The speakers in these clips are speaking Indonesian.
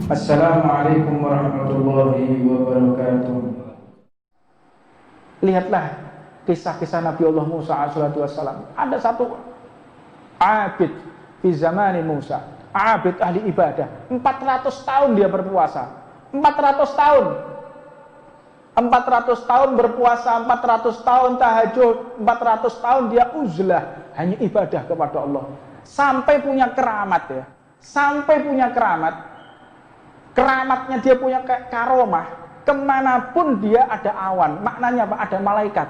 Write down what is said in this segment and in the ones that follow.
Assalamualaikum warahmatullahi wabarakatuh. Lihatlah kisah-kisah Nabi Allah Musa alaihi wassalam. Ada satu abid di zaman Musa, abid ahli ibadah. 400 tahun dia berpuasa. 400 tahun. 400 tahun berpuasa, 400 tahun tahajud, 400 tahun dia uzlah, hanya ibadah kepada Allah. Sampai punya keramat ya. Sampai punya keramat. Keramatnya dia punya karomah. Kemanapun dia ada awan. Maknanya apa? Ada malaikat.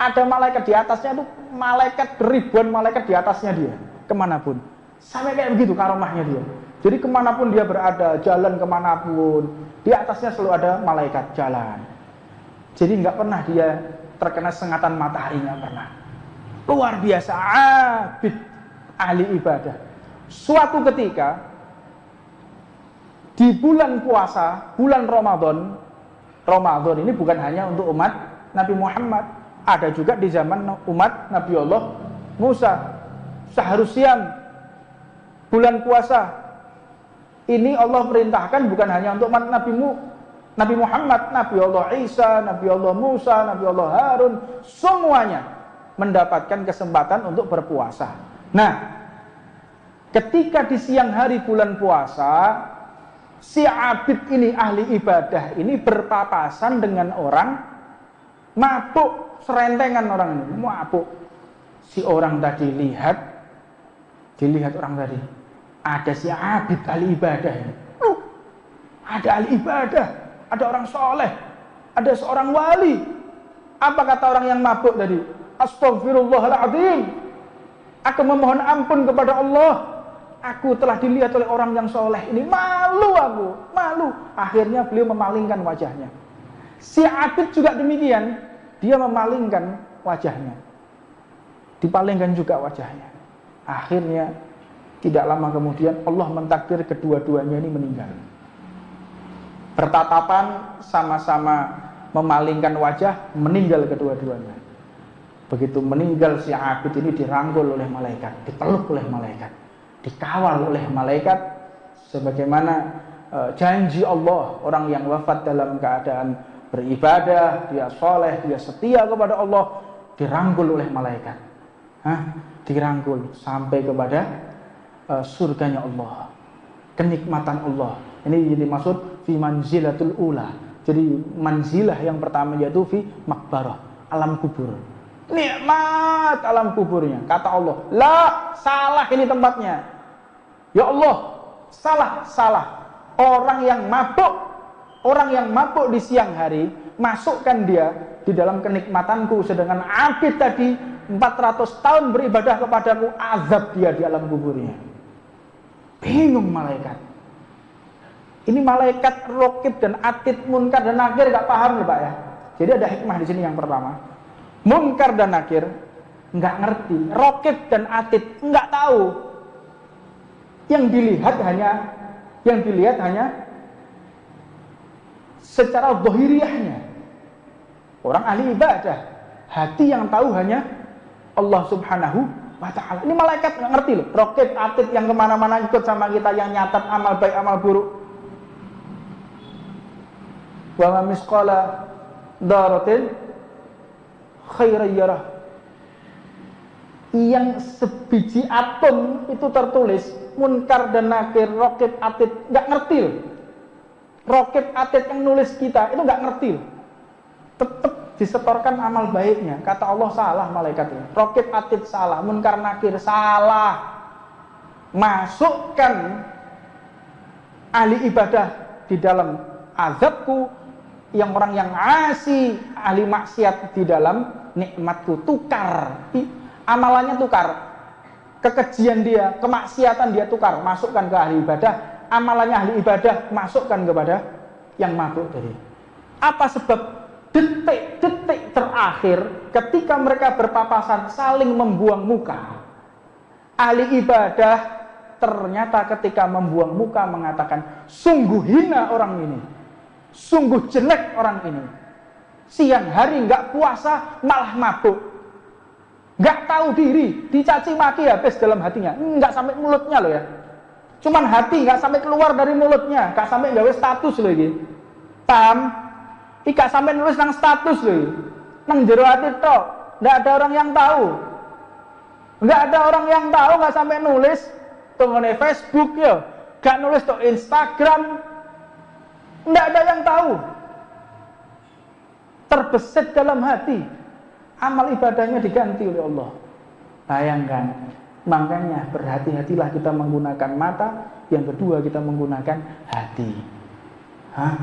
Ada malaikat di atasnya itu, malaikat ribuan malaikat di atasnya dia. Kemanapun. Sampai kayak begitu karomahnya dia. Jadi kemanapun dia berada, jalan kemanapun, di atasnya selalu ada malaikat jalan. Jadi nggak pernah dia terkena sengatan matahari, nggak pernah. Luar biasa, abid ahli ibadah. Suatu ketika di bulan puasa, bulan Ramadan, Ramadan ini bukan hanya untuk umat Nabi Muhammad, ada juga di zaman umat Nabi Allah Musa. Seharusnya bulan puasa ini Allah perintahkan bukan hanya untuk umat Nabi Muhammad, Nabi Allah Isa, Nabi Allah Musa, Nabi Allah Harun, semuanya mendapatkan kesempatan untuk berpuasa. Nah, ketika di siang hari bulan puasa, si abid ini, ahli ibadah ini berpapasan dengan orang mabuk, serentengan orang ini, mabuk. Si orang tadi dilihat orang tadi, ada si abid ahli ibadah ini. Ada ahli ibadah, ada orang soleh, ada seorang wali. Apa kata orang yang mabuk tadi? Astaghfirullahaladzim, aku memohon ampun kepada Allah. Aku telah dilihat oleh orang yang soleh ini. Malu aku, malu. Akhirnya beliau memalingkan wajahnya. Si abid juga demikian. Dia memalingkan wajahnya. Dipalingkan juga wajahnya. Akhirnya tidak lama kemudian Allah mentakdir kedua-duanya ini meninggal. Bertatapan sama-sama memalingkan wajah, meninggal kedua-duanya. Begitu meninggal si abid ini dirangkul oleh malaikat, dipeluk oleh malaikat, dikawal oleh malaikat, sebagaimana janji Allah, orang yang wafat dalam keadaan beribadah, dia soleh, dia setia kepada Allah, dirangkul oleh malaikat, dirangkul sampai kepada surganya Allah, kenikmatan Allah. Ini dimaksud fi manzilatul ula. Jadi manzilah yang pertama yaitu fi makbarah, alam kubur. Nikmat alam kuburnya. Kata Allah, la, salah ini tempatnya. Ya Allah, salah. Orang yang mabuk di siang hari, masukkan dia di dalam kenikmatanku. Sedangkan abid tadi 400 tahun beribadah kepadaku, azab dia di alam kuburnya. Bingung malaikat. Ini malaikat Raqib dan Atid, Munkar dan Nakir gak paham ya Pak ya. Jadi ada hikmah di sini yang pertama. Munkar dan Nakir nggak ngerti, Raqib dan Atid nggak tahu. Yang dilihat hanya secara zahiriyahnya. Orang ahli ibadah, hati yang tahu hanya Allah Subhanahu wa ta'ala. Ini malaikat nggak ngerti loh. Raqib, Atid yang kemana-mana ikut sama kita, yang nyatat amal baik amal buruk. Wa ma misqala daratin khairan yarah. Yang sebiji atom itu tertulis Munkar dan Nakir, Raqib, Atid nggak ngerti loh. Raqib, Atid yang nulis kita itu nggak ngerti loh. Tetap disetorkan amal baiknya. Kata Allah salah malaikatnya. Raqib, Atid salah, Munkar, Nakir salah. Masukkan ahli ibadah di dalam azabku, yang orang yang asi, ahli maksiat di dalam nikmatku. Tukar, amalannya tukar, kekejian dia, kemaksiatan dia tukar, masukkan ke ahli ibadah, amalannya ahli ibadah masukkan kepada yang mabuk tadi. Apa sebab? Detik-detik terakhir ketika mereka berpapasan saling membuang muka, ahli ibadah ternyata ketika membuang muka mengatakan, sungguh hina orang ini, sungguh jelek orang ini. Siang hari nggak puasa malah mabuk, nggak tahu diri, dicaci maki habis dalam hatinya, nggak sampai mulutnya loh ya. Cuman hati nggak sampai keluar dari mulutnya, nggak sampai gawe status loh ini. Paham? Nggak sampai nulis nang status loh. Nang jero hati tok, nggak ada orang yang tahu. Nggak ada orang yang tahu, nggak sampai nulis tuh ngene Facebook ya, nggak nulis tuh Instagram. Nggak ada yang tahu. Terbesit dalam hati. Amal ibadahnya diganti oleh Allah. Bayangkan. Makanya berhati-hatilah kita menggunakan mata. Yang kedua kita menggunakan hati. Hah?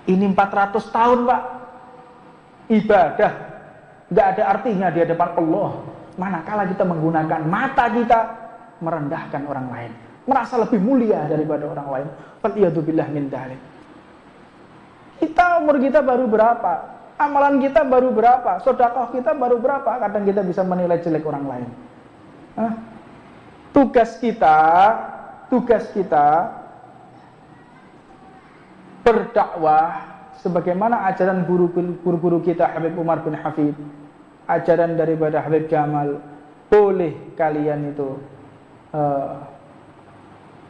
Ini 400 tahun Pak. Ibadah. Nggak ada artinya di hadapan Allah. Manakala kita menggunakan mata kita merendahkan orang lain. Merasa lebih mulia daripada orang lain. Faliyadzubillah min dzalik. Kita umur kita baru berapa? Amalan kita baru berapa? Sedekah kita baru berapa? Kadang kita bisa menilai jelek orang lain. Tugas kita berdakwah sebagaimana ajaran guru-guru kita Habib Umar bin Hafid, ajaran daripada Habib Jamal. Boleh kalian itu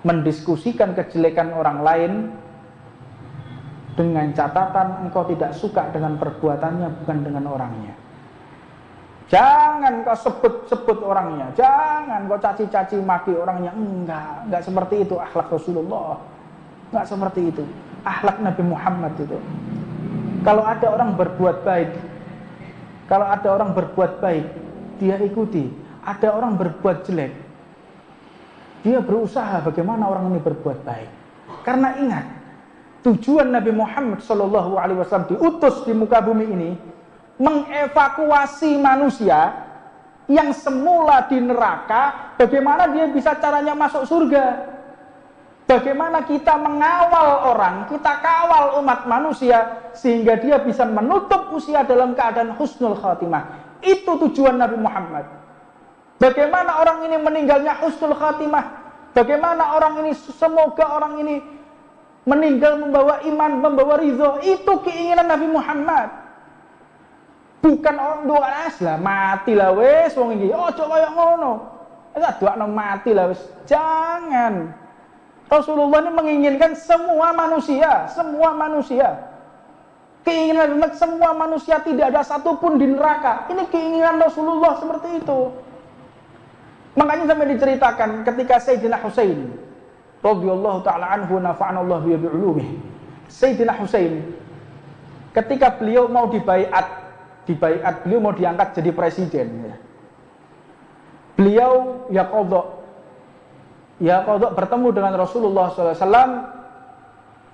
mendiskusikan kejelekan orang lain dengan catatan engkau tidak suka dengan perbuatannya, bukan dengan orangnya. Jangan kau sebut-sebut orangnya, jangan kau caci-caci maki orangnya. Enggak seperti itu akhlak Rasulullah. Enggak seperti itu akhlak Nabi Muhammad itu. Kalau ada orang berbuat baik, dia ikuti. Ada orang berbuat jelek, dia berusaha bagaimana orang ini berbuat baik. Karena ingat, tujuan Nabi Muhammad SAW diutus di muka bumi ini mengevakuasi manusia yang semula di neraka, bagaimana dia bisa caranya masuk surga. Bagaimana kita mengawal orang, kita kawal umat manusia sehingga dia bisa menutup usia dalam keadaan husnul khatimah. Itu tujuan Nabi Muhammad. Bagaimana orang ini meninggalnya husnul khatimah, bagaimana orang ini, semoga orang ini meninggal membawa iman, membawa ridho. Itu keinginan Nabi Muhammad. Bukan orang doa lah, mati lah wes wong iki. Ojo kaya ngono. Ora doakno mati lah wes. Jangan. Rasulullah ini menginginkan semua manusia. Keinginan Nabi, semua manusia, tidak ada satupun di neraka. Ini keinginan Rasulullah seperti itu. Makanya sampai diceritakan ketika Sayyidina Husain radhiyallahu ta'ala anhu nafa'anallahu bi ulumih. Sayyidina Husain ketika beliau mau dibaiat, beliau mau diangkat jadi presiden. Beliau ya qadha bertemu dengan Rasulullah SAW.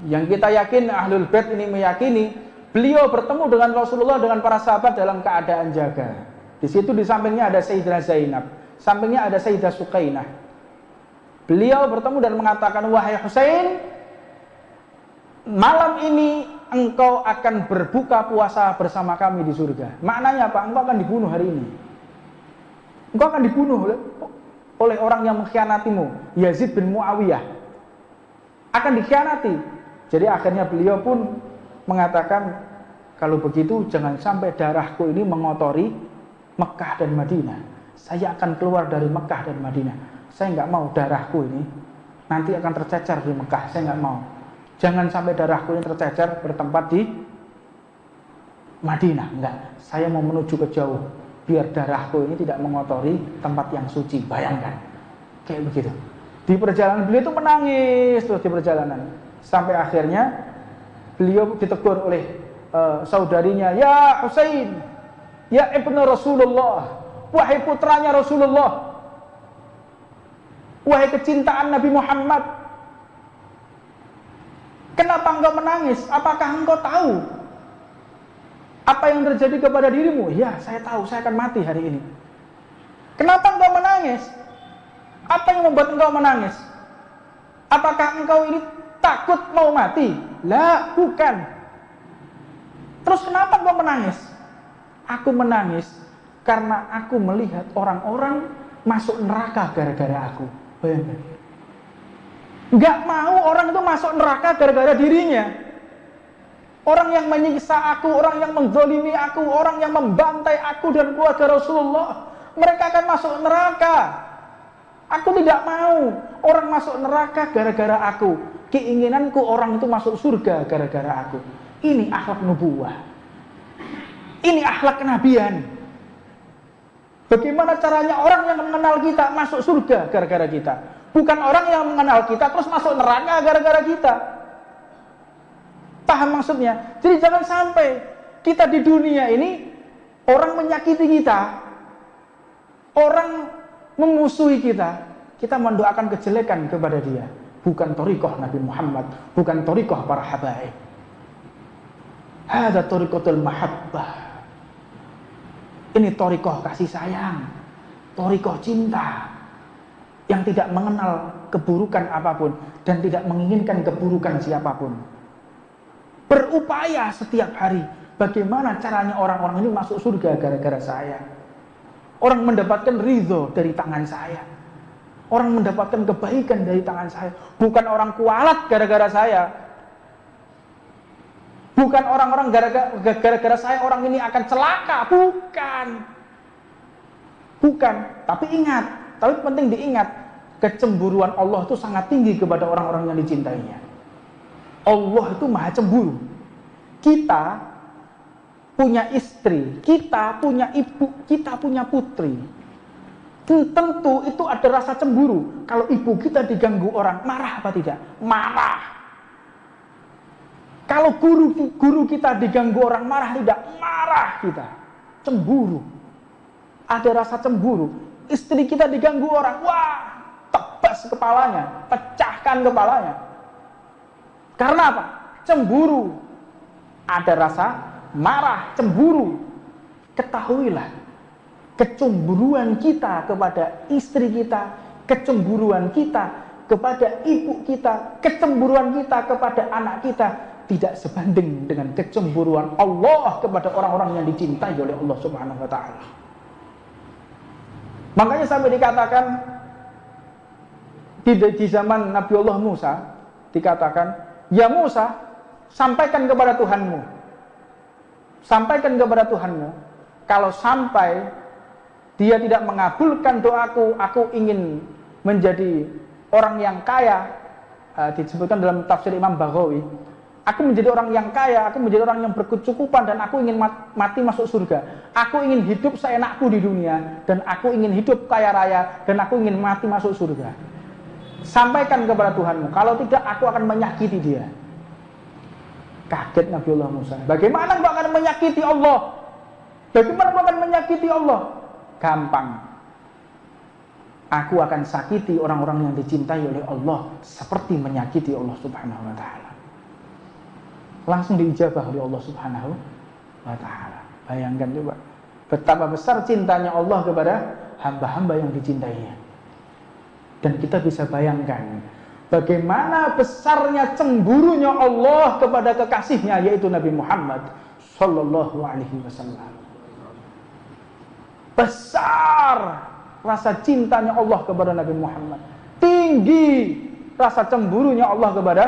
Yang kita yakin Ahlul Bait ini meyakini beliau bertemu dengan Rasulullah dengan para sahabat dalam keadaan jaga. Di situ di sampingnya ada Sayyidah Zainab, sampingnya ada Sayyidah Suqainah. Beliau bertemu dan mengatakan, wahai Husain, malam ini engkau akan berbuka puasa bersama kami di surga. Maknanya apa? Engkau akan dibunuh hari ini. Engkau akan dibunuh oleh orang yang mengkhianatimu, Yazid bin Muawiyah. Akan dikhianati. Jadi akhirnya beliau pun mengatakan, kalau begitu jangan sampai darahku ini mengotori Mekah dan Madinah. Saya akan keluar dari Mekah dan Madinah. Saya nggak mau darahku ini nanti akan tercecer di Mekah. Saya nggak mau. Jangan sampai darahku ini tercecer bertempat di Madinah. Enggak. Saya mau menuju ke jauh biar darahku ini tidak mengotori tempat yang suci. Bayangkan. Kayak begitu. Di perjalanan beliau itu menangis terus di perjalanan. Sampai akhirnya beliau ditegur oleh saudarinya, "Ya Husain, ya ibnu Rasulullah, wahai putranya Rasulullah, wahai kecintaan Nabi Muhammad, kenapa engkau menangis? Apakah engkau tahu apa yang terjadi kepada dirimu?" "Ya, saya tahu, saya akan mati hari ini." "Kenapa engkau menangis? Apa yang membuat engkau menangis? Apakah engkau ini takut mau mati?" "La, bukan." "Terus kenapa engkau menangis?" "Aku menangis karena aku melihat orang-orang masuk neraka gara-gara aku." Bayangkan. Gak mau orang itu masuk neraka gara-gara dirinya. Orang yang menyiksa aku, orang yang menzalimi aku, orang yang membantai aku dan keluarga Rasulullah, mereka akan masuk neraka. Aku tidak mau. orang masuk neraka gara-gara aku. Keinginanku orang itu masuk surga gara-gara aku. Ini akhlak nubuwah. Ini akhlak kenabian. Bagaimana caranya orang yang mengenal kita masuk surga gara-gara kita? Bukan orang yang mengenal kita terus masuk neraka gara-gara kita. Paham maksudnya? Jadi jangan sampai kita di dunia ini orang menyakiti kita, orang memusuhi kita, kita mendoakan kejelekan kepada dia. Bukan thariqah Nabi Muhammad, bukan thariqah para habaib. Hada thariqatul mahabbah. Ini thariqah kasih sayang, thariqah cinta yang tidak mengenal keburukan apapun dan tidak menginginkan keburukan siapapun. Berupaya setiap hari bagaimana caranya orang-orang ini masuk surga gara-gara saya. Orang mendapatkan ridho dari tangan saya. Orang mendapatkan kebaikan dari tangan saya. Bukan orang kualat gara-gara saya. Bukan orang-orang gara-gara saya orang ini akan celaka. Bukan. Tapi ingat, tapi penting diingat, kecemburuan Allah itu sangat tinggi kepada orang-orang yang dicintainya. Allah itu maha cemburu. Kita punya istri, kita punya ibu, kita punya putri. Tentu itu ada rasa cemburu. Kalau ibu kita diganggu orang, marah apa tidak? Marah. Kalau guru kita diganggu orang, marah tidak? Marah kita. Cemburu. Ada rasa cemburu. Istri kita diganggu orang, wah, tebas kepalanya, pecahkan kepalanya. Karena apa? Cemburu. Ada rasa marah, cemburu. Ketahuilah, kecemburuan kita kepada istri kita, kecemburuan kita kepada ibu kita, kecemburuan kita kepada anak kita tidak sebanding dengan kecemburuan Allah kepada orang-orang yang dicintai oleh Allah Subhanahu wa taala. Makanya sampai dikatakan di zaman Nabi Allah Musa dikatakan, "Ya Musa, sampaikan kepada Tuhanmu. Sampaikan kepada Tuhanmu, kalau sampai dia tidak mengabulkan doaku, aku ingin menjadi orang yang kaya." Disebutkan dalam tafsir Imam Baghawi, aku menjadi orang yang kaya, aku menjadi orang yang berkecukupan, dan aku ingin mati masuk surga. Aku ingin hidup seenakku di dunia, dan aku ingin hidup kaya raya, dan aku ingin mati masuk surga. Sampaikan kepada Tuhanmu, kalau tidak aku akan menyakiti dia. Kaget Nabiullah Musa. Bagaimana engkau akan menyakiti Allah? Bagaimana engkau akan menyakiti Allah? Gampang. Aku akan sakiti orang-orang yang dicintai oleh Allah seperti menyakiti Allah Subhanahu wa taala. Langsung diijabah oleh Allah Subhanahu wa taala. Bayangkan coba betapa besar cintanya Allah kepada hamba-hamba yang dicintainya. Dan kita bisa bayangkan bagaimana besarnya cemburunya Allah kepada kekasihnya, yaitu Nabi Muhammad sallallahu alaihi wasallam. Besar rasa cintanya Allah kepada Nabi Muhammad. Tinggi rasa cemburunya Allah kepada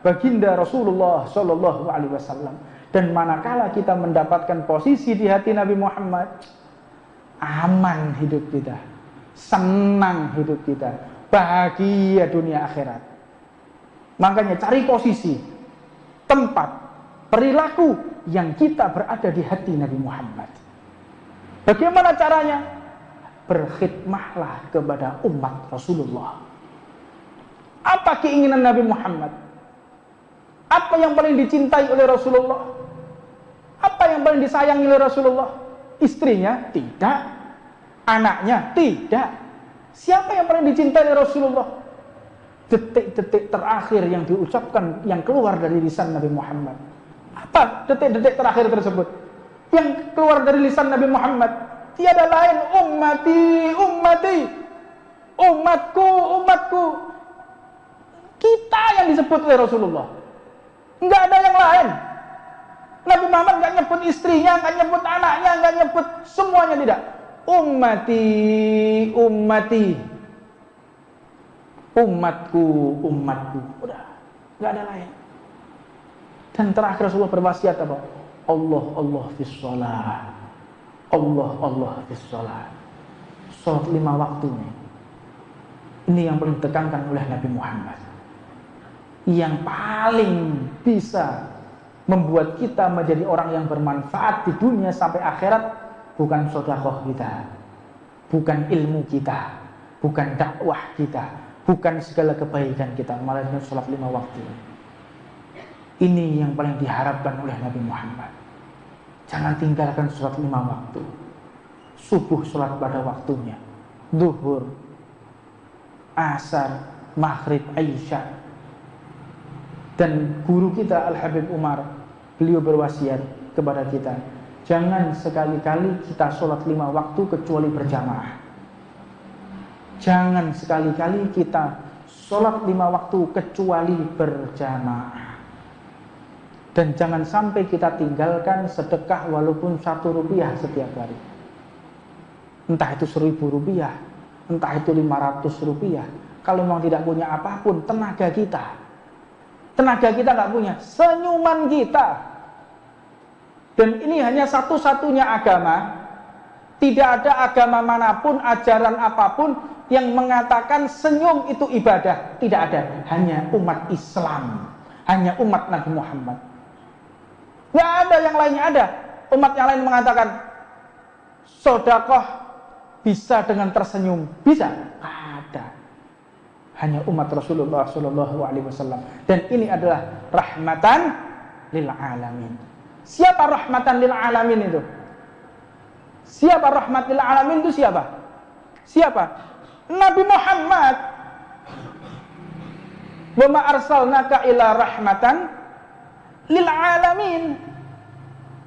baginda Rasulullah sallallahu alaihi wasallam. Dan manakala kita mendapatkan posisi di hati Nabi Muhammad, aman hidup kita, senang hidup kita, bahagia dunia akhirat. Makanya cari posisi, tempat, perilaku yang kita berada di hati Nabi Muhammad. Bagaimana caranya? Berkhidmahlah kepada umat Rasulullah. Apa keinginan Nabi Muhammad? Apa yang paling dicintai oleh Rasulullah? Apa yang paling disayangi oleh Rasulullah? Istrinya? Tidak. Anaknya? Tidak. Siapa yang paling dicintai oleh Rasulullah? Detik-detik terakhir yang diucapkan, yang keluar dari lisan Nabi Muhammad. Apa detik-detik terakhir tersebut? Yang keluar dari lisan Nabi Muhammad, tiada lain, ummati, ummati, umatku, umatku. Kita yang disebut oleh Rasulullah. Enggak ada yang lain. Nabi Muhammad enggak nyebut istrinya, enggak nyebut anaknya, enggak nyebut semuanya, tidak. Ummati, ummati. Umatku, umatku. Udah, enggak ada lain. Dan terakhir Rasulullah berwasiat apa? Allah, Allah fis shalah. Allah, Allah fis shalah. Salat 5 waktu nih. Ini yang paling ditekankan oleh Nabi Muhammad. Yang paling bisa membuat kita menjadi orang yang bermanfaat di dunia sampai akhirat bukan sedekah kita, bukan ilmu kita, bukan dakwah kita, bukan segala kebaikan kita, melainkan sholat 5 waktu. Ini yang paling diharapkan oleh Nabi Muhammad. Jangan tinggalkan sholat 5 waktu. Subuh sholat pada waktunya, zuhur, asar, maghrib, isya. Dan guru kita Al-Habib Umar, beliau berwasiat kepada kita, jangan sekali-kali kita sholat 5 waktu kecuali berjamaah. Jangan sekali-kali kita sholat 5 waktu kecuali berjamaah. Dan jangan sampai kita tinggalkan sedekah walaupun 1 rupiah setiap hari. Entah itu 1.000 rupiah, entah itu 500 rupiah. Kalau memang tidak punya apapun, tenaga kita nggak punya, senyuman kita. Dan ini hanya satu-satunya agama. Tidak ada agama manapun, ajaran apapun yang mengatakan senyum itu ibadah. Tidak ada. Hanya umat Islam, hanya umat Nabi Muhammad. Nggak ada yang lainnya. Ada umat yang lain mengatakan sedekah bisa dengan tersenyum. Bisa? Ada. Hanya umat Rasulullah SAW. Dan ini adalah rahmatan lil alamin. Siapa rahmatan lil alamin itu? Siapa rahmat lil alamin itu siapa? Siapa? Nabi Muhammad. Wa ma arsalnaka ila rahmatan lil alamin.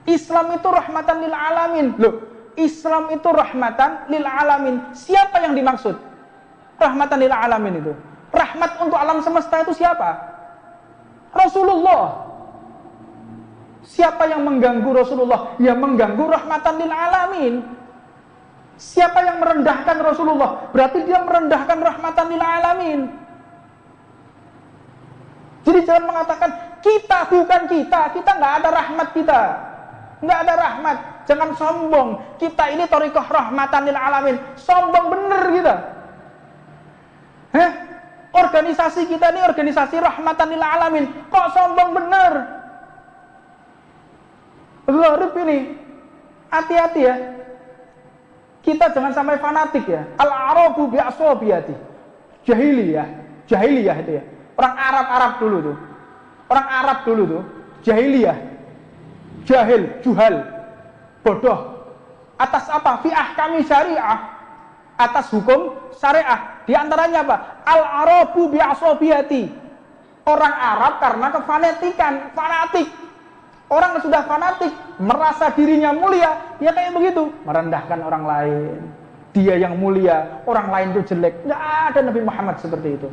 Islam itu rahmatan lil alamin. Loh, Islam itu rahmatan lil alamin. Siapa yang dimaksud? Rahmatan lil alamin itu. Rahmat untuk alam semesta itu siapa? Rasulullah. Siapa yang mengganggu Rasulullah? Ya mengganggu rahmatan lil alamin. Siapa yang merendahkan Rasulullah? Berarti dia merendahkan rahmatan lil alamin. Jadi jangan mengatakan kita bukan kita nggak ada rahmat kita. Nggak ada rahmat. Jangan sombong. Kita ini thariqah rahmatan lil alamin. Sombong bener kita. Organisasi kita ini organisasi rahmatan lil alamin. Kok sombong bener? Gharib ini. Hati-hati ya. Kita jangan sampai fanatik ya. Al-arabu bi'asabiyati. Jahiliyah itu ya. Orang Arab dulu tuh. Orang Arab dulu tuh jahiliyah. Jahil, juhal, bodoh. Atas apa? Fi ahkami syariah. Atas hukum syariah. Di antaranya apa? Al-arabu bi'asabiyati. Orang Arab karena kefanatikan, fanatik. Orang yang sudah fanatik, merasa dirinya mulia, ya kayak begitu, merendahkan orang lain. Dia yang mulia, orang lain itu jelek. Nggak ada Nabi Muhammad seperti itu.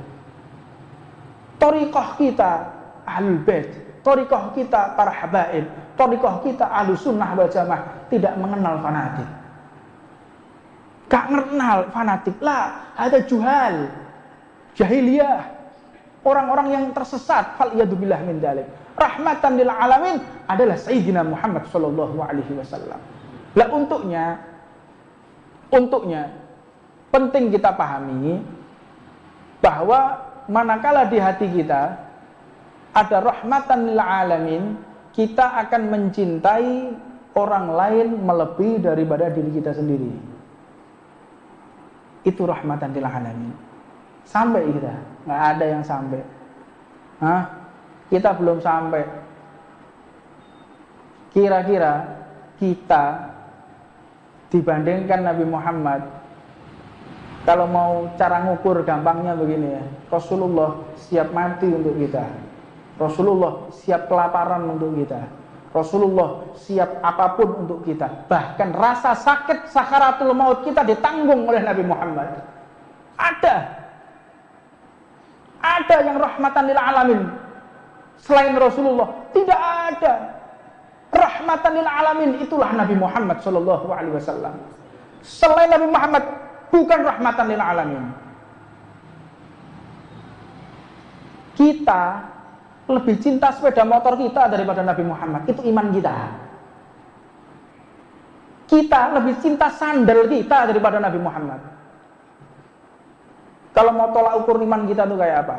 Thariqah kita Ahlul Bait, thariqah kita para habaib, thariqah kita Ahlus Sunnah wal Jamaah tidak mengenal fanatik. Gak kenal fanatik lah, ada juhal, jahiliyah, orang-orang yang tersesat. Faliyadzubillah min dzalik. Rahmatan lil alamin adalah Sayyidina Muhammad sallallahu alaihi wasallam. Lah untuknya penting kita pahami bahwa manakala di hati kita ada rahmatan lil alamin, kita akan mencintai orang lain melebihi daripada diri kita sendiri. Itu rahmatan lil alamin. Sampai kita, nggak ada yang sampai. Kita belum sampai. Kira-kira kita dibandingkan Nabi Muhammad, kalau mau cara ngukur gampangnya begini ya, Rasulullah siap mati untuk kita, Rasulullah siap kelaparan untuk kita, Rasulullah siap apapun untuk kita. Bahkan rasa sakit sakaratul maut kita ditanggung oleh Nabi Muhammad. Ada yang rahmatan lil alamin selain Rasulullah? Tidak ada. Rahmatan lil alamin itulah Nabi Muhammad sallallahu alaihi wasallam. Selain Nabi Muhammad bukan rahmatan lil alamin. Kita lebih cinta sepeda motor kita daripada Nabi Muhammad. Itu iman kita. Kita lebih cinta sandal kita daripada Nabi Muhammad. Kalau mau tolak ukur iman kita tuh kayak apa?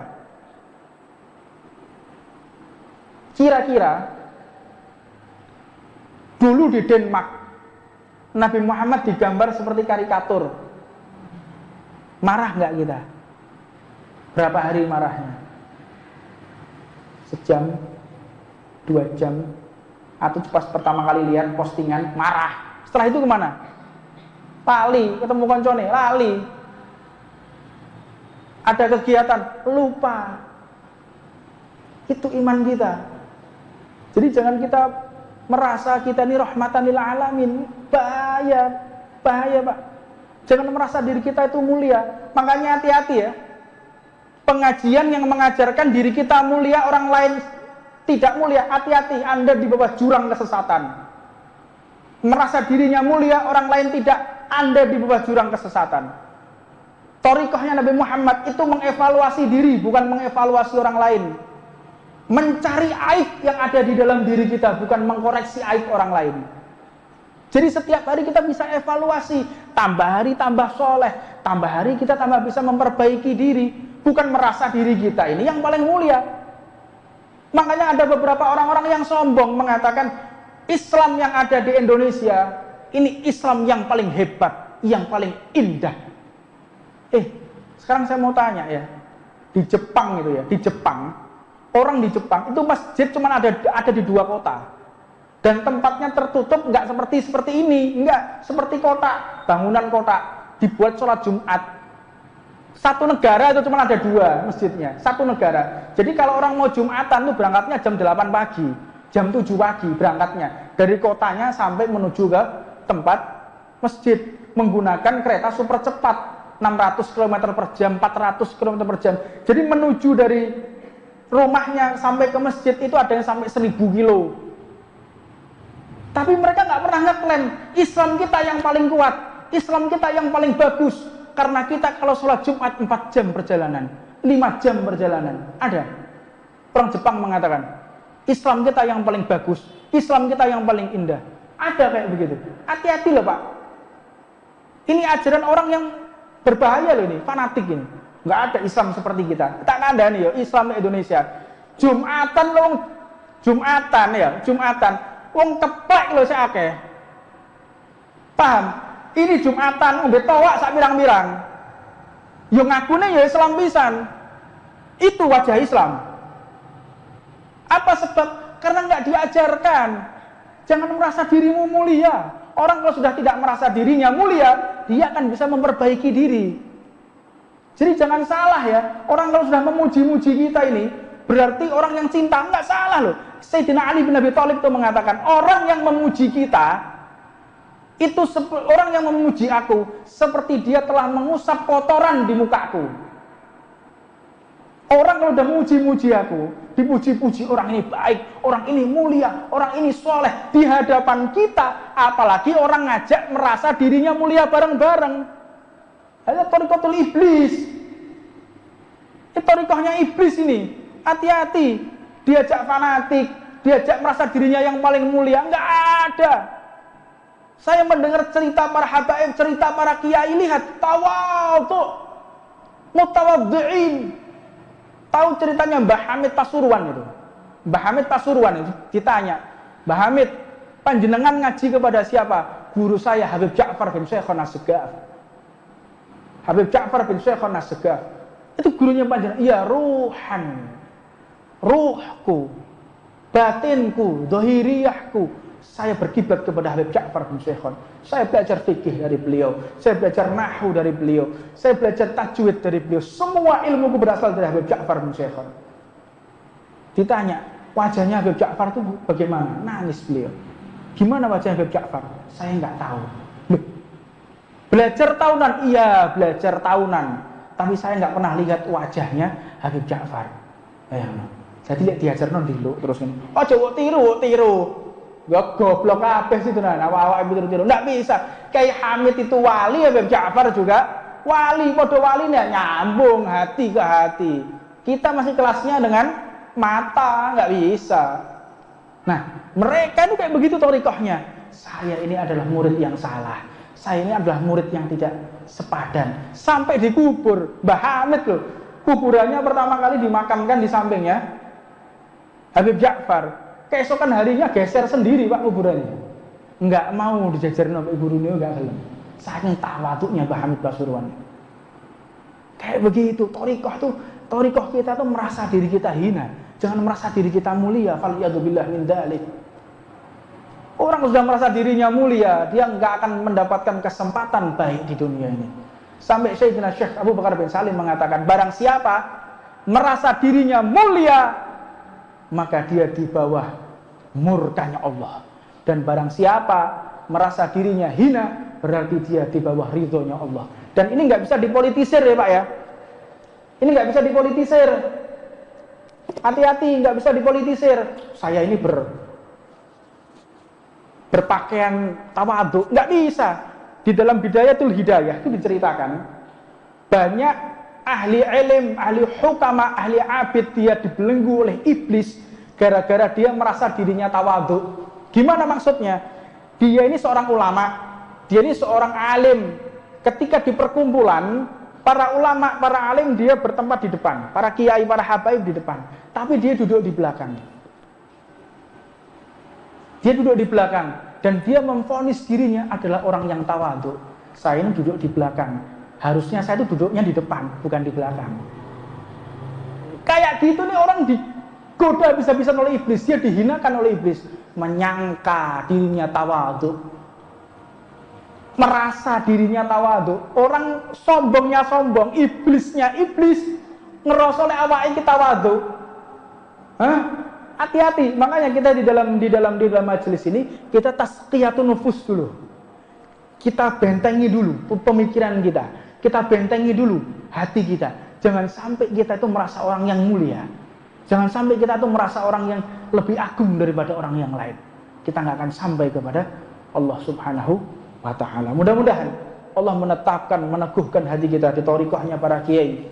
Kira-kira dulu di Denmark Nabi Muhammad digambar seperti karikatur. Marah nggak kita? Berapa hari marahnya? Sejam, 2 jam, atau pas pertama kali lihat postingan marah. Setelah itu kemana? Lali, ketemu koncone, lali. Ada kegiatan, lupa. Itu iman kita. Jadi jangan kita merasa kita ini rahmatan lil alamin. Bahaya, bahaya Pak. Jangan merasa diri kita itu mulia. Makanya hati-hati ya. Pengajian yang mengajarkan diri kita mulia, orang lain tidak mulia, hati-hati, Anda di bawah jurang kesesatan. Merasa dirinya mulia, orang lain tidak, Anda di bawah jurang kesesatan. Thariqahnya Nabi Muhammad itu mengevaluasi diri, bukan mengevaluasi orang lain. Mencari aib yang ada di dalam diri kita, bukan mengkoreksi aib orang lain. Jadi setiap hari kita bisa evaluasi, tambah hari tambah soleh, tambah hari kita tambah bisa memperbaiki diri, bukan merasa diri kita ini yang paling mulia. Makanya ada beberapa orang-orang yang sombong mengatakan Islam yang ada di Indonesia ini Islam yang paling hebat, yang paling indah. Sekarang saya mau tanya ya, di Jepang itu ya, di Jepang, orang di Jepang itu masjid cuma ada di 2 kota. Dan tempatnya tertutup, nggak seperti ini, nggak seperti kota, bangunan kota, dibuat sholat Jumat. Satu negara itu cuma ada 2 masjidnya, satu negara. Jadi kalau orang mau Jumatan itu berangkatnya jam 8 pagi, jam 7 pagi berangkatnya. Dari kotanya sampai menuju ke tempat masjid, menggunakan kereta super cepat, 600 km per jam, 400 km per jam. Jadi menuju dari rumahnya sampai ke masjid itu ada yang sampai 1000 kilo. Tapi mereka nggak pernah ngeklaim Islam kita yang paling kuat, Islam kita yang paling bagus. Karena kita kalau sholat Jumat 4 jam perjalanan, 5 jam perjalanan. Ada orang Jepang mengatakan Islam kita yang paling bagus, Islam kita yang paling indah. Ada kayak begitu. Hati-hati loh Pak. Ini ajaran orang yang berbahaya loh ini, fanatik ini. Nggak ada Islam seperti kita. Tak ada nih ya, Islam Indonesia. Jumatan loh, Jumatan ya, Jumatan. Wong keplek lho sik akeh. Paham? Ini Jumatan ngombe towak sak pirang-pirang. Yo ngakune ya Islam pisan. Itu wajah Islam. Apa sebab? Karena nggak diajarkan. Jangan merasa dirimu mulia. Orang kalau sudah tidak merasa dirinya mulia, dia akan bisa memperbaiki diri. Jadi jangan salah ya. Orang kalau sudah memuji-muji kita ini, berarti orang yang cinta. Nggak salah loh. Sayyidina Ali bin Abi Thalib itu mengatakan, orang yang memuji kita, itu orang yang memuji aku, seperti dia telah mengusap kotoran di mukaku. Orang kalau udah muji-muji aku, dipuji-puji, orang ini baik, orang ini mulia, orang ini soleh, di hadapan kita, apalagi orang ngajak merasa dirinya mulia bareng-bareng. Ada thariqatul iblis. Itu thariqahnya iblis ini. Hati-hati, diajak fanatik, diajak merasa dirinya yang paling mulia, nggak ada. Saya mendengar cerita para habaib, cerita para kiai, lihat tawadhu, mutawadhi'in. Tahu ceritanya Mbah Hamid Pasuruan itu? Mbah Hamid Pasuruan itu ditanya, Mbah Hamid, panjenengan ngaji kepada siapa? Guru saya Habib Ja'far bin Syekhon As-Segaf. Habib Ja'far bin Syekhon As-Segaf. Itu gurunya panjenengan. Iya, ruhku, batinku, dohiriyahku, saya berkiblat kepada Habib Ja'far bin Syekhon. Saya belajar fikih dari beliau, saya belajar nahwu dari beliau, saya belajar tajwid dari beliau. Semua ilmuku berasal dari Habib Ja'far bin Syekhon. Ditanya, wajahnya Habib Ja'far itu bagaimana? Nangis beliau. Gimana wajah Habib Ja'far? Saya nggak tahu. Loh, belajar tahunan? Iya, belajar tahunan. Tapi saya nggak pernah lihat wajahnya Habib Ja'far. Jadi lihat diajar non dulu terus ini. Oh coba tiru. Gak goblok kabeh situ nah. Awak-awak tiru. Nggak bisa. Kayak Hamid itu wali, Habib Ja'far juga wali. Podo wali nih nyambung hati ke hati. Kita masih kelasnya dengan mata, nggak bisa. Nah, mereka itu kayak begitu thariqahnya. Saya ini adalah murid yang salah. saya ini adalah murid yang tidak sepadan. Sampai dikubur, Mbah Hamid loh, kuburannya pertama kali dimakamkan di sampingnya Habib Ja'far. Keesokan harinya geser sendiri Pak kuburannya. Enggak mau dijajarin sampai gurune, enggak gelem. Saking tawaduknya Mbah Hamid Pasuruan. Kayak begitu, thariqah kita tuh merasa diri kita hina. Jangan merasa diri kita mulia. Faliyadzubillah min dzalik. Orang sudah merasa dirinya mulia, dia nggak akan mendapatkan kesempatan baik di dunia ini. Sampai Sayyidina Syekh Abu Bakar bin Salim mengatakan, barang siapa merasa dirinya mulia, maka dia di bawah murkanya Allah. Dan barang siapa merasa dirinya hina, berarti dia di bawah ridhonya Allah. Dan ini nggak bisa dipolitisir ya Pak ya. Ini nggak bisa dipolitisir. Hati-hati, nggak bisa dipolitisir. Saya ini berpakaian tawadhu, nggak bisa. Di dalam Bidayatul Hidayah itu diceritakan banyak ahli ilm, ahli hukama, ahli abid dia dibelenggu oleh iblis gara-gara dia merasa dirinya tawadhu. Gimana maksudnya? Dia ini seorang ulama, dia ini seorang alim. Ketika di perkumpulan para ulama, para alim, dia bertempat di depan, para kiai, para habaib di depan, tapi dia duduk di belakang. Dia duduk di belakang dan dia memvonis dirinya adalah orang yang tawadhu. Saya ini duduk di belakang. Harusnya saya itu duduknya di depan, bukan di belakang. Kayak gitu nih orang digoda bisa-bisa oleh iblis, dia dihinakan oleh iblis, menyangka dirinya tawadhu, merasa dirinya tawadhu. Orang sombongnya sombong, iblisnya iblis, ngerasa oleh awake kita tawadhu. Hah? Hati-hati, makanya kita di dalam majelis ini kita tazkiyatun nufus dulu. Kita bentengi dulu pemikiran kita. Kita bentengi dulu hati kita. Jangan sampai kita itu merasa orang yang mulia. Jangan sampai kita itu merasa orang yang lebih agung daripada orang yang lain. Kita nggak akan sampai kepada Allah Subhanahu wa ta'ala. Mudah-mudahan Allah menetapkan, meneguhkan hati kita di thariqahnya para kiai,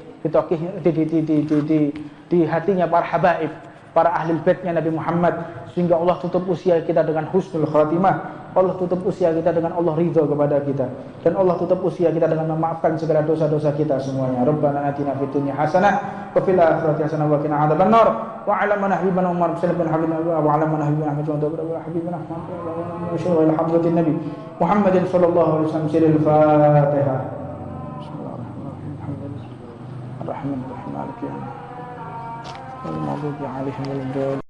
di hatinya para habaib, para ahli baitnya Nabi Muhammad, sehingga Allah tutup usia kita dengan husnul khatimah. Allah tutup usia kita dengan Allah ridha kepada kita, dan Allah tutup usia kita dengan memaafkan segala dosa-dosa kita semuanya. Rabbana atina fid dunya hasanah wa fil akhirati hasanah wa qina adzabannar. Wa 'ala man habibana Umar bin Salim bin Habibina wa 'ala man habibina Ahmad wa habibina Ahmad wa syuhada hadratin Nabi Muhammadin sallallahu alaihi wasallam. Sirul Fatihah. Bismillahirrahmanirrahim. Ar-Rahmanir-Rahim. Maliki yaumiddin. Al-maghdubi 'alaihim wal-dhalin.